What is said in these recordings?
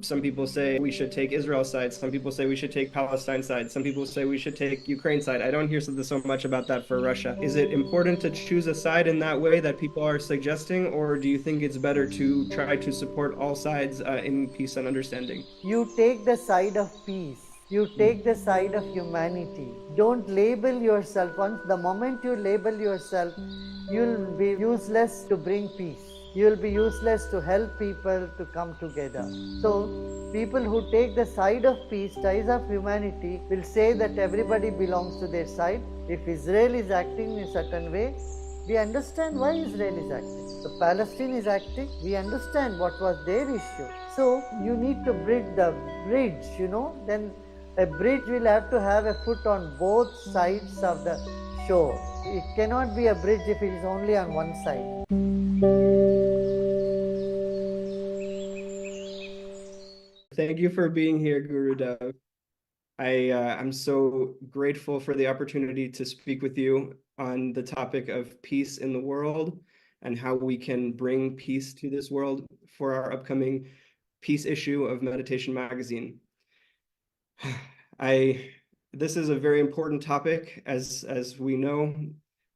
Some people say we should take Israel's side. Some people say we should take Palestine's side. Some people say we should take Ukraine's side. I don't hear so much about that for Russia. Is it important to choose a side in that way that people are suggesting, or do you think it's better to try to support all sides in peace and understanding? You take the side of peace. You take the side of humanity. Don't label yourself. Once the moment you label yourself, you'll be useless to bring peace. You'll be useless to help people to come together. So, people who take the side of peace, side of humanity, will say that everybody belongs to their side. If Israel is acting in a certain way, we understand why Israel is acting. So Palestine is acting, we understand what was their issue. So you need to bridge the bridge, then a bridge will have to have a foot on both sides of the shore. It cannot be a bridge if it is only on one side. Thank you for being here, Gurudev. I'm so grateful for the opportunity to speak with you on the topic of peace in the world and how we can bring peace to this world for our upcoming peace issue of Meditation Magazine. This is a very important topic, as we know,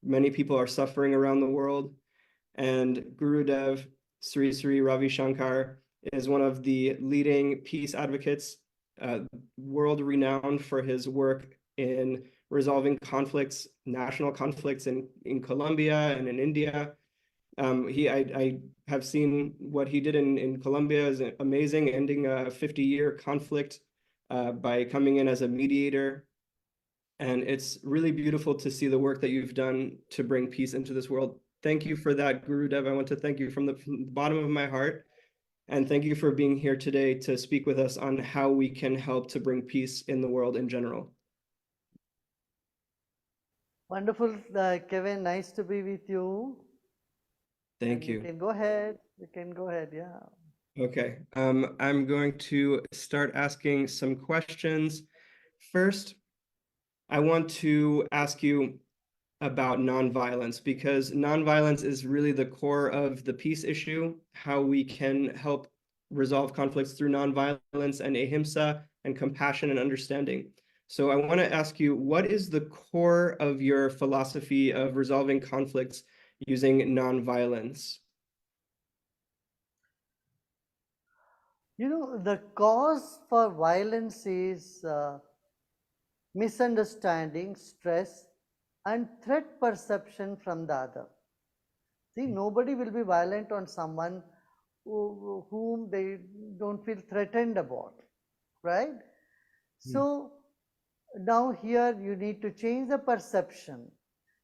many people are suffering around the world, and Gurudev Sri Ravi Shankar is one of the leading peace advocates, world renowned for his work in resolving conflicts, national conflicts in Colombia and in India. I have seen what he did in Colombia is amazing, ending a 50-year conflict by coming in as a mediator. And it's really beautiful to see the work that you've done to bring peace into this world. Thank you for that, Gurudev. I want to thank you from the bottom of my heart. And thank you for being here today to speak with us on how we can help to bring peace in the world in general. Wonderful, Kevin. Nice to be with you. Thank you. You can go ahead. You can go ahead, yeah. Okay, I'm going to start asking some questions. First, I want to ask you about nonviolence, because nonviolence is really the core of the peace issue, how we can help resolve conflicts through nonviolence and ahimsa and compassion and understanding. So I want to ask you, what is the core of your philosophy of resolving conflicts using nonviolence? The cause for violence is misunderstanding, stress, and threat perception from the other. See, nobody will be violent on someone whom they don't feel threatened about, right? So now here you need to change the perception.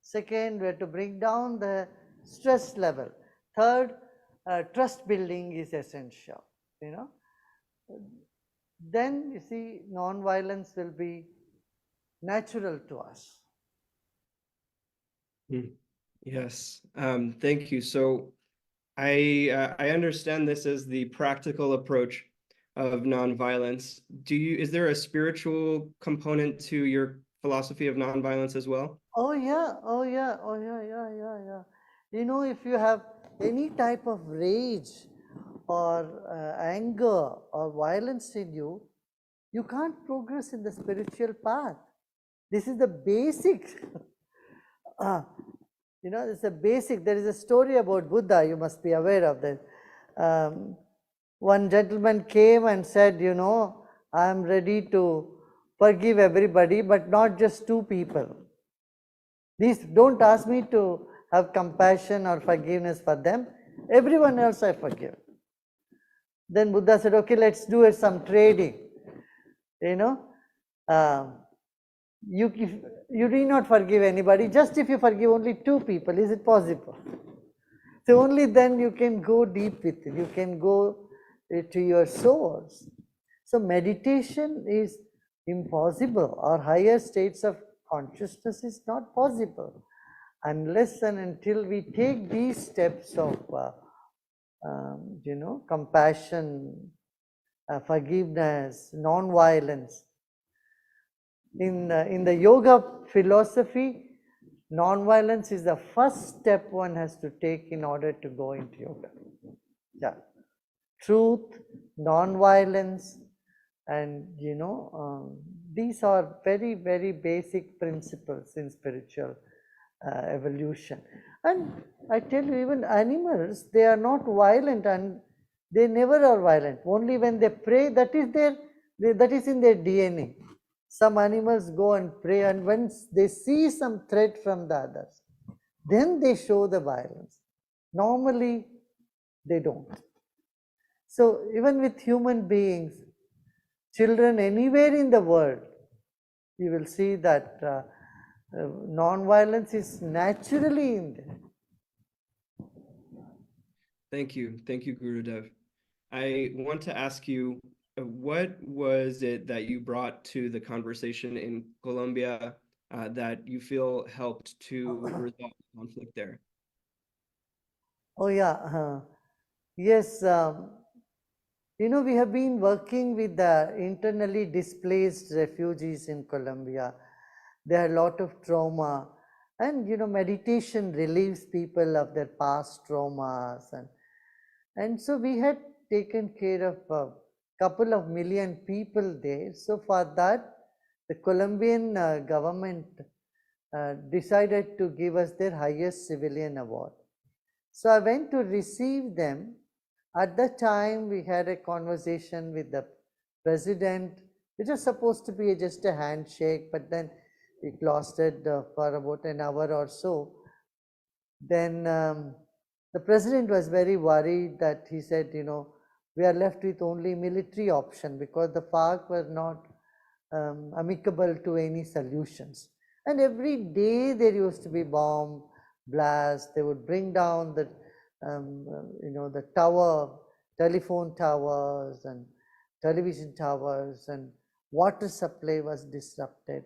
Second, we have to bring down the stress level. Third, trust building is essential, Then you see, non-violence will be natural to us. Yes, thank you. So I understand this as the practical approach of nonviolence. Is there a spiritual component to your philosophy of nonviolence as well? Oh yeah, oh yeah, oh yeah, yeah, yeah, yeah. If you have any type of rage or anger or violence in you, you can't progress in the spiritual path. This is the basic. It's a basic. There is a story about Buddha. You must be aware of that. One gentleman came and said, I am ready to forgive everybody, but not just two people. These don't ask me to have compassion or forgiveness for them. Everyone else I forgive. Then Buddha said, okay, let's do some trading. You need not forgive anybody, just if you forgive only two people, is it possible? So only then you can go deep with it, you can go to your source. So meditation is impossible, or higher states of consciousness is not possible unless and until we take these steps of compassion, forgiveness, non-violence. In the yoga philosophy, non-violence is the first step one has to take in order to go into yoga. Yeah. Truth, non-violence, and these are very, very basic principles in spiritual evolution. And I tell you, even animals, they are not violent, and they never are violent. Only when they pray, that is in their DNA. Some animals go and pray, and once they see some threat from the others, then they show the violence. Normally, they don't. So even with human beings, children anywhere in the world, you will see that non-violence is naturally in there. Thank you, Gurudev. I want to ask you, what was it that you brought to the conversation in Colombia that you feel helped to resolve the conflict there? Oh yeah, yes. We have been working with the internally displaced refugees in Colombia. They had a lot of trauma, and meditation relieves people of their past traumas, and so we had taken care of a couple of million people there. So for that, the Colombian government decided to give us their highest civilian award. So I went to receive them. At that time, we had a conversation with the president. It was supposed to be just a handshake, but then it lasted for about an hour or so. Then the president was very worried that he said, we are left with only military option, because the FARC were not amicable to any solutions. And every day there used to be bomb blast. They would bring down the telephone towers and television towers, and water supply was disrupted.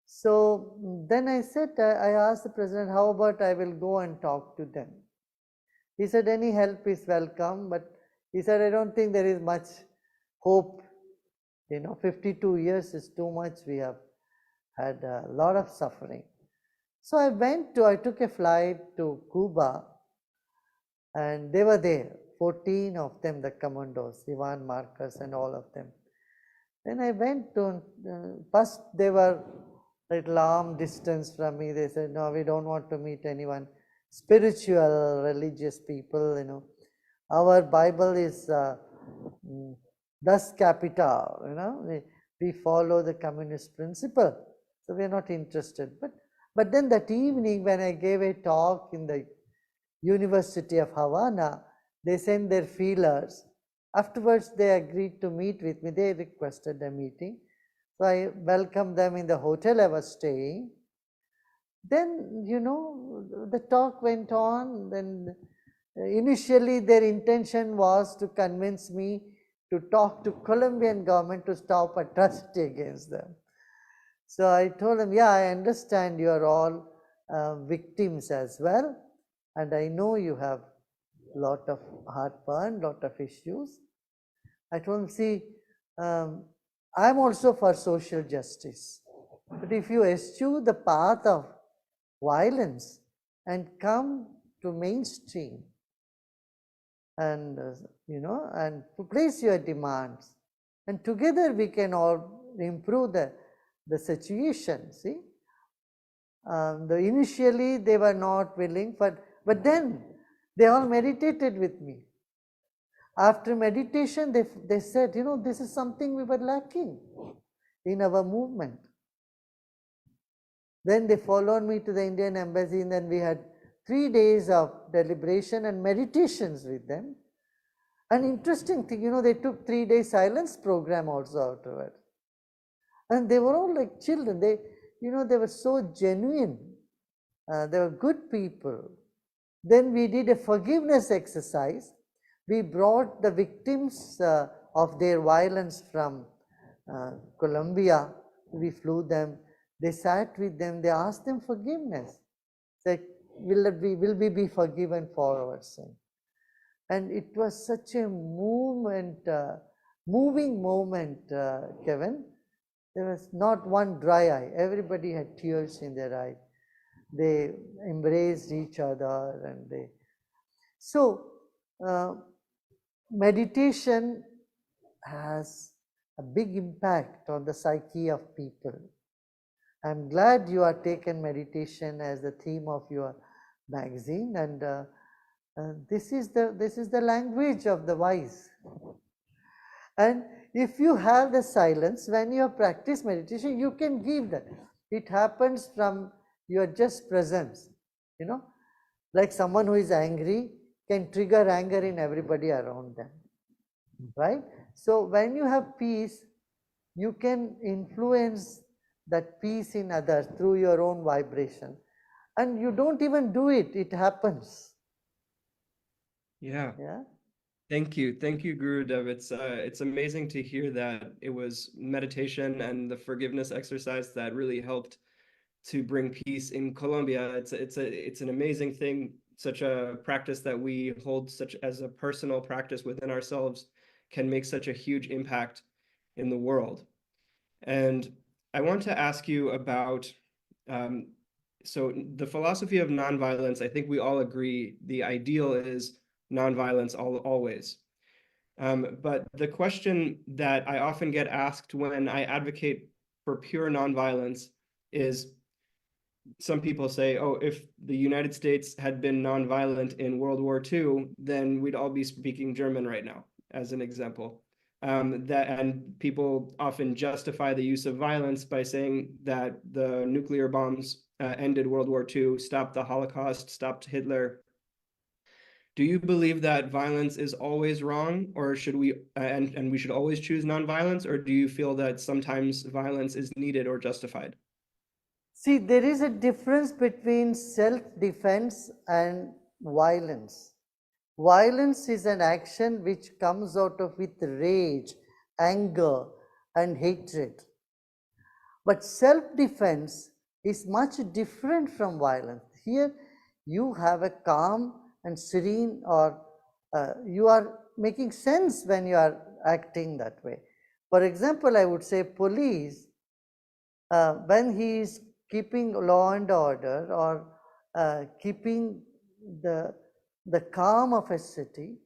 So then I asked the president, how about I will go and talk to them? He said, any help is welcome, but he said, I don't think there is much hope. 52 years is too much. We have had a lot of suffering. So I took a flight to Cuba, and they were there, 14 of them, the commandos, Ivan, Marcus, and all of them. Then I went to, first they were a little arm distance from me. They said, no, we don't want to meet anyone spiritual, religious people, Our Bible is Das Kapital, we follow the communist principle. So we are not interested. But then that evening, when I gave a talk in the University of Havana, they sent their feelers. Afterwards, they agreed to meet with me. They requested a meeting. So I welcomed them in the hotel I was staying. Then, the talk went on. Then initially their intention was to convince me to talk to Colombian government to stop atrocity against them. So I told them, yeah, I understand you are all victims as well, and I know you have a lot of heartburn, lot of issues. I told them, see, I'm also for social justice, but if you eschew the path of violence and come to mainstream and and place your demands, and together we can all improve the situation. See, initially they were not willing, but then they all meditated with me. After meditation, they said, this is something we were lacking in our movement. Then they followed me to the Indian embassy, and then we had 3 days of deliberation and meditations with them. An interesting thing, they took 3-day silence program also out of it. And they were all like children. They were so genuine. They were good people. Then we did a forgiveness exercise. We brought the victims of their violence from Colombia. We flew them. They sat with them. They asked them forgiveness. Like, will we be forgiven for our sin? And it was such a moving moment, Kevin. There was not one dry eye. Everybody had tears in their eye. They embraced each other, and so meditation has a big impact on the psyche of people. I'm glad you are taken meditation as the theme of your magazine, and this is the language of the wise. And if you have the silence when you practice meditation, you can give that. It happens from your just presence, you know, like someone who is angry can trigger anger in everybody around them, right? So when you have peace, you can influence that peace in others through your own vibration, and you don't even do it, it happens. Yeah. Yeah. Thank you. Thank you, Gurudev. It's amazing to hear that it was meditation and the forgiveness exercise that really helped to bring peace in Colombia. It's an amazing thing, such a practice that we hold such as a personal practice within ourselves can make such a huge impact in the world. And I want to ask you about um, so the philosophy of nonviolence. I think we all agree the ideal is nonviolence always. But the question that I often get asked when I advocate for pure nonviolence is some people say, oh, if the United States had been nonviolent in World War II, then we'd all be speaking German right now, as an example. And people often justify the use of violence by saying that the nuclear bombs ended World War II, stopped the Holocaust, stopped Hitler. Do you believe that violence is always wrong, or should we and we should always choose nonviolence, or do you feel that sometimes violence is needed or justified? See, there is a difference between self-defense and violence. Violence is an action which comes out of with rage, anger, and hatred. But self-defense is much different from violence. Here, you have a calm and serene, or you are making sense when you are acting that way. For example, I would say police, when he is keeping law and order, or keeping the, the calm of a city,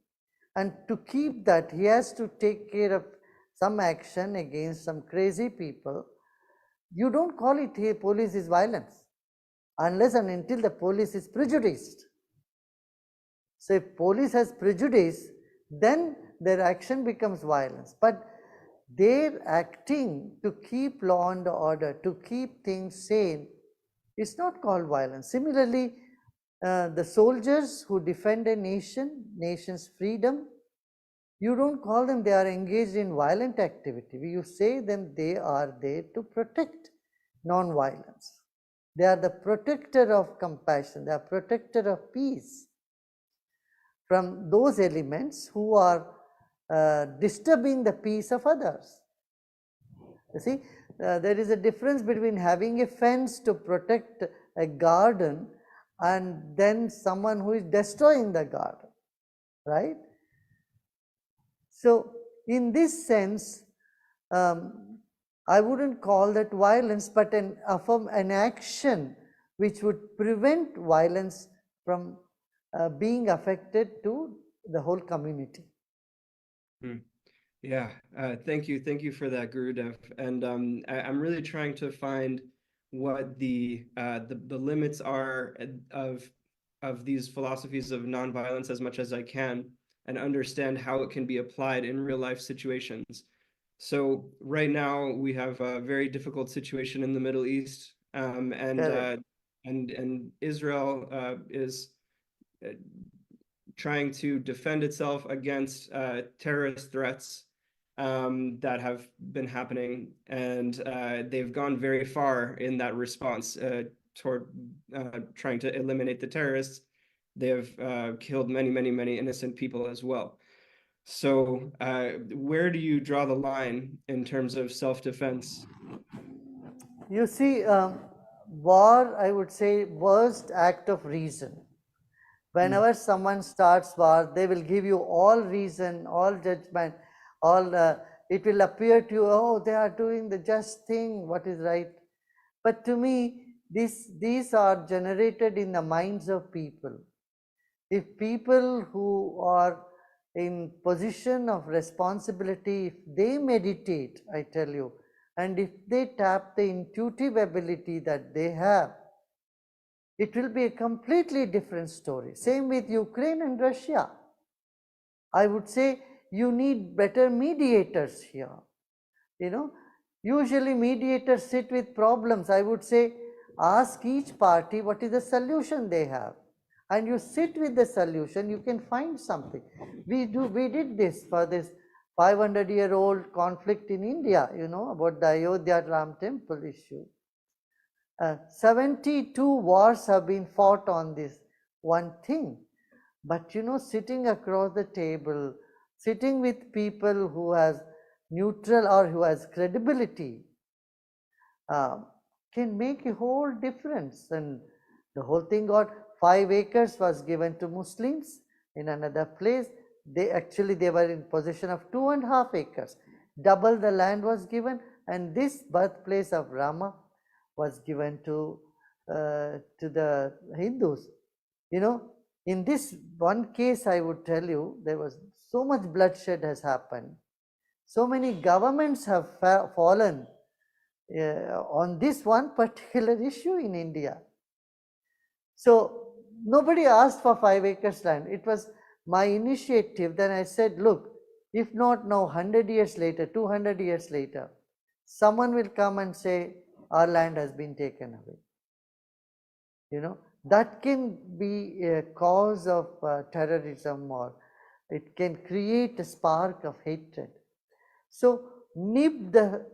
and to keep that, he has to take care of some action against some crazy people. You don't call it here police is violence unless and until the police is prejudiced. So if police has prejudice, then their action becomes violence. But their acting to keep law and order, to keep things sane, is not called violence. Similarly, the soldiers who defend a nation's freedom, you don't call them they are engaged in violent activity. You say them they are there to protect non-violence. They are the protector of compassion, they are protector of peace from those elements who are disturbing the peace of others. You see, there is a difference between having a fence to protect a garden and then someone who is destroying the garden, right? So in this sense, I wouldn't call that violence, but an action which would prevent violence from being affected to the whole community. Yeah, thank you for that, Gurudev. And I'm really trying to find what the limits are of these philosophies of nonviolence as much as I can, and understand how it can be applied in real life situations. So right now we have a very difficult situation in the Middle East, and Israel is trying to defend itself against terrorist threats that have been happening, and they've gone very far in that response toward trying to eliminate the terrorists. They have killed many innocent people as well. So where do you draw the line in terms of self-defense? You see, war, I would say, worst act of reason. Whenever someone starts war, they will give you all reason, all judgment, all it will appear to you, oh, they are doing the just thing, what is right. But to me, these are generated in the minds of people. If people who are in position of responsibility, if they meditate, I tell you, and if they tap the intuitive ability that they have, it will be a completely different story. Same with Ukraine and Russia. I would say you need better mediators here. Usually mediators sit with problems. I would say ask each party what is the solution they have, and you sit with the solution, you can find something. We did this for this 500-year-old conflict in India, about the Ayodhya Ram temple issue. 72 wars have been fought on this one thing. But sitting across the table, sitting with people who has neutral or who has credibility, can make a whole difference. And the whole thing got 5 acres was given to Muslims. In another place, they were in possession of 2.5 acres. Double the land was given, and this birthplace of Rama was given to the Hindus. In this one case, I would tell you, there was so much bloodshed has happened. So many governments have fallen on this one particular issue in India. So nobody asked for 5 acres land. It was my initiative. Then I said, look, if not now, 100 years later, 200 years later, someone will come and say, our land has been taken away. That can be a cause of terrorism, or it can create a spark of hatred. So nib the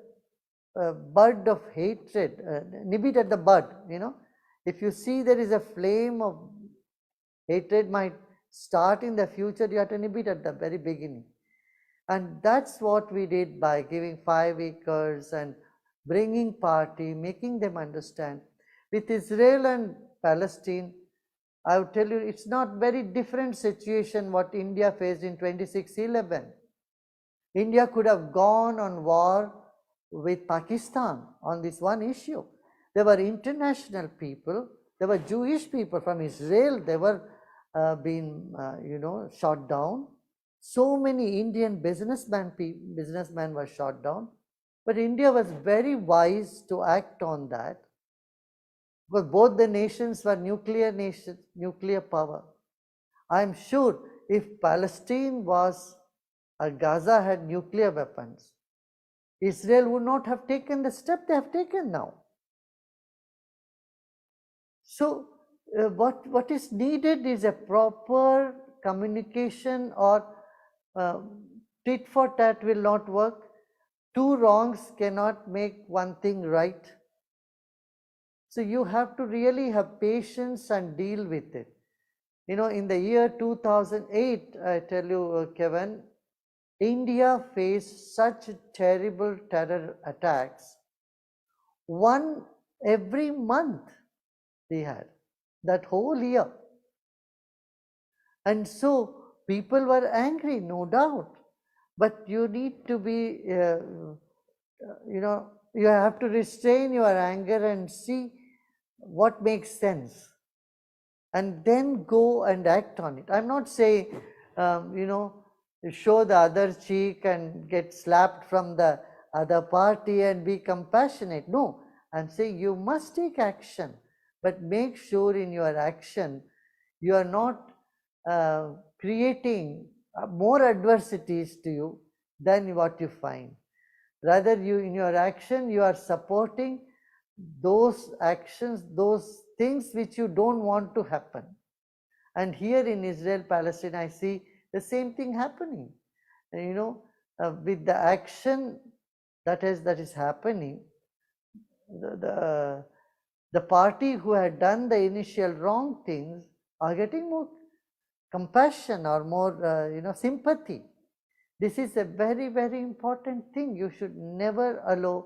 bud of hatred, nib it at the bud. If you see there is a flame of hatred might start in the future, you have to nib it at the very beginning. And that's what we did by giving 5 acres and bringing party, making them understand. With Israel and Palestine, I would tell you, it's not very different situation what India faced in 26/11. India could have gone on war with Pakistan on this one issue. There were international people, there were Jewish people from Israel, they were being shot down. So many Indian businessmen were shot down. But India was very wise to act on that, because both the nations were nuclear power. I am sure if Palestine was or Gaza had nuclear weapons, Israel would not have taken the step they have taken now. So what is needed is a proper communication, or tit for tat will not work. 2 wrongs cannot make one thing right. So you have to really have patience and deal with it. In the year 2008, I tell you, Kevin, India faced such terrible terror attacks. One every month they had, that whole year. And so people were angry, no doubt. But you need to be, you have to restrain your anger and see what makes sense, and then go and act on it. I'm not saying, show the other cheek and get slapped from the other party and be compassionate. No, I'm saying you must take action, but make sure in your action you are not creating more adversities to you than what you find. Rather, in your action, you are supporting those actions, those things which you don't want to happen. And here in Israel, Palestine, I see the same thing happening. With the action that is happening, the party who had done the initial wrong things are getting more compassion or more sympathy. This is a very, very important thing. You should never allow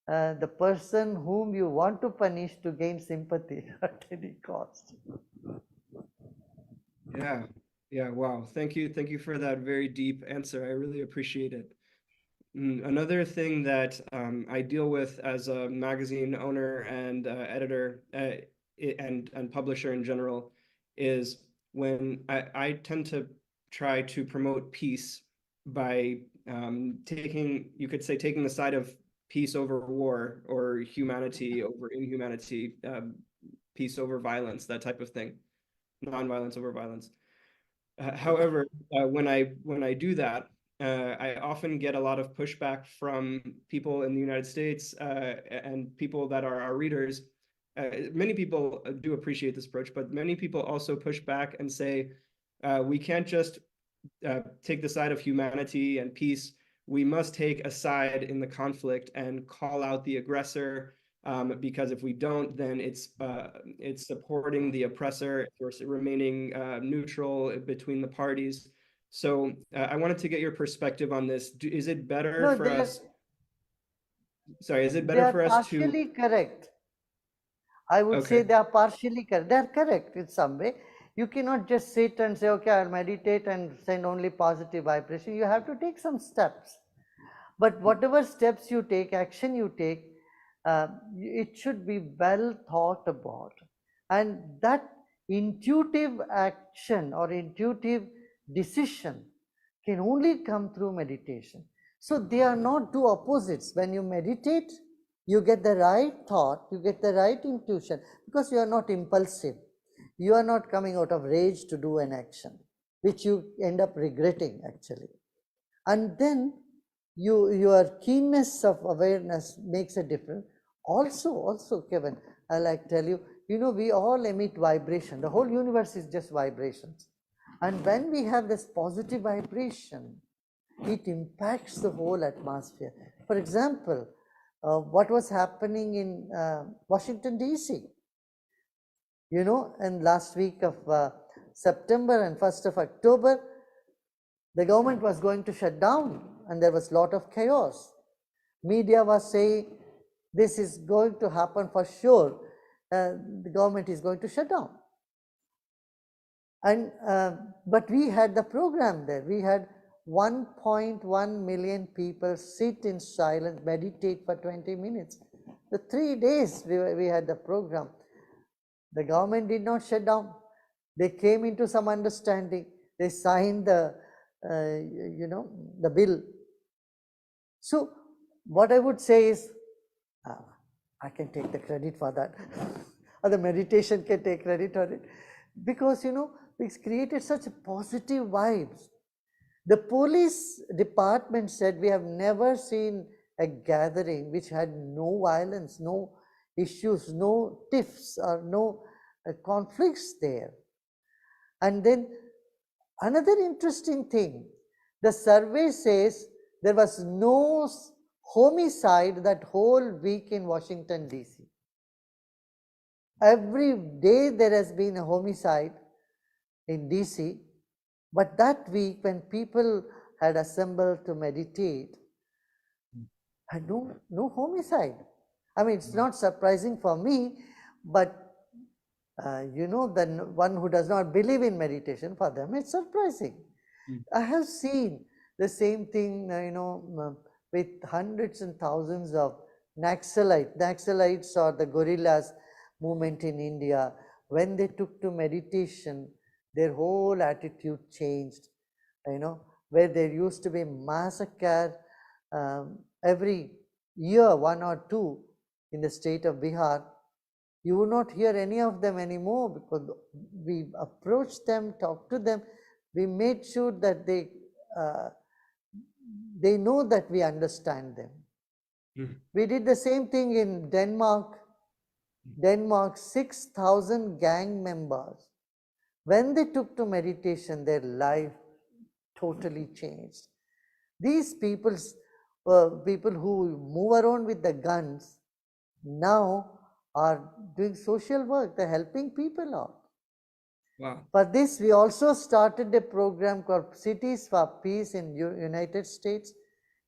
the person whom you want to punish to gain sympathy at any cost. Yeah, wow. Thank you for that very deep answer. I really appreciate it. Another thing that I deal with as a magazine owner and editor and publisher in general is when I tend to try to promote peace by taking the side of peace over war, or humanity over inhumanity, peace over violence, that type of thing, nonviolence over violence. However, when I do that, I often get a lot of pushback from people in the United States, and people that are our readers. Many people do appreciate this approach, but many people also push back and say, we can't just take the side of humanity and peace. We must take a side in the conflict and call out the aggressor, because if we don't, then it's supporting the oppressor. We're remaining neutral between the parties. So I wanted to get your perspective on this. Is it better No, for us? Sorry, is it they better are for us to? partially correct. I would say Okay. they are partially correct. They are correct in some way. You cannot just sit and say, okay, I'll meditate and send only positive vibration. You have to take some steps. But whatever steps you take, action you take, it should be well thought about. And that intuitive action or intuitive decision can only come through meditation. So they are not two opposites. When you meditate, you get the right thought, you get the right intuition, because you are not impulsive. You are not coming out of rage to do an action, which you end up regretting actually. And then your keenness of awareness makes a difference. Also, Kevin, I like tell you, we all emit vibration. The whole universe is just vibrations. And when we have this positive vibration, it impacts the whole atmosphere. For example, what was happening in Washington, D.C. In last week of September and 1st of October, the government was going to shut down and there was a lot of chaos. Media was saying this is going to happen for sure. The government is going to shut down. And but we had the program there. We had 1.1 million people sit in silence, meditate for 20 minutes. The 3 days we had the program. The government did not shut down. They came into some understanding. They signed the bill. So what I would say is, I can take the credit for that, or the meditation can take credit for it, because it's created such positive vibes. The police department said we have never seen a gathering which had no violence, no issues, no tiffs or no conflicts there. And then another interesting thing, the survey says there was no homicide that whole week in Washington, D.C. Every day there has been a homicide in D.C., but that week when people had assembled to meditate, had no homicide. I mean, it's not surprising for me, but the one who does not believe in meditation, for them it's surprising. I have seen the same thing, with hundreds and thousands of Naxalites or the guerrillas movement in India. When they took to meditation, their whole attitude changed. Where there used to be massacre every year, 1 or 2 in the state of Bihar, you will not hear any of them anymore, because we approached them, talked to them, we made sure that they know that we understand them. We did the same thing in Denmark. 6,000 gang members, when they took to meditation, their life totally changed. These people who move around with the guns now are doing social work. They're helping people out. Wow. For this, we also started a program called Cities for Peace in United States.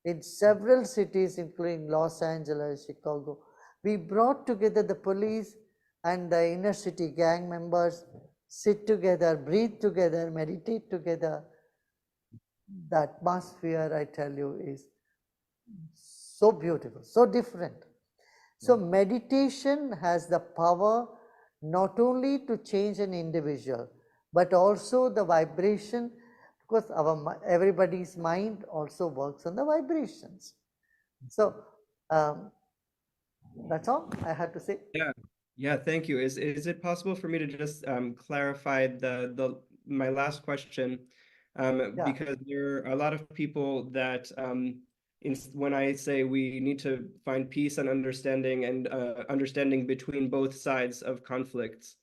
In several cities, including Los Angeles, Chicago, we brought together the police and the inner city gang members, sit together, breathe together, meditate together. The atmosphere, I tell you, is so beautiful, so different. So meditation has the power not only to change an individual, but also the vibration course, everybody's mind also works on the vibrations. So that's all I had to say. Yeah, yeah, thank you. Is it possible for me to just clarify the my last question? Yeah. Because there are a lot of people that when I say we need to find peace and understanding between both sides of conflicts,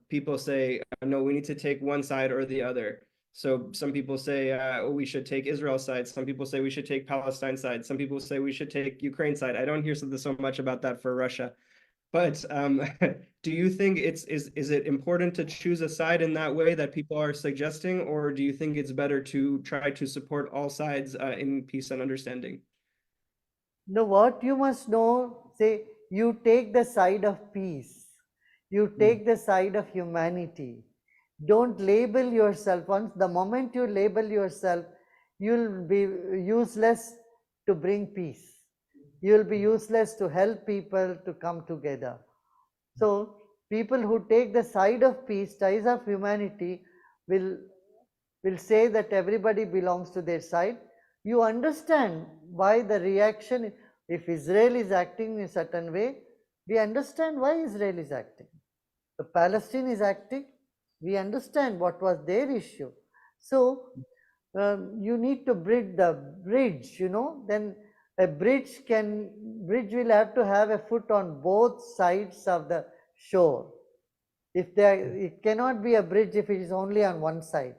people say no, we need to take one side or the other. So some people say we should take Israel's side. Some people say we should take Palestine's side. Some people say we should take Ukraine's side. I don't hear so much about that for Russia. But do you think is it important to choose a side in that way that people are suggesting, or do you think it's better to try to support all sides in peace and understanding? No, what you must know, say, you take the side of peace, you Mm. take the side of humanity. Don't label yourself. Once the moment you label yourself, you'll be useless to bring peace. You'll be useless to help people to come together. So, people who take the side of peace, side of humanity, will will say that everybody belongs to their side. You understand why the reaction, if Israel is acting in a certain way, we understand why Israel is acting. If Palestine is acting, we understand what was their issue. So you need to bridge the bridge, then a bridge will have to have a foot on both sides of the shore. If there, it cannot be a bridge if it is only on one side.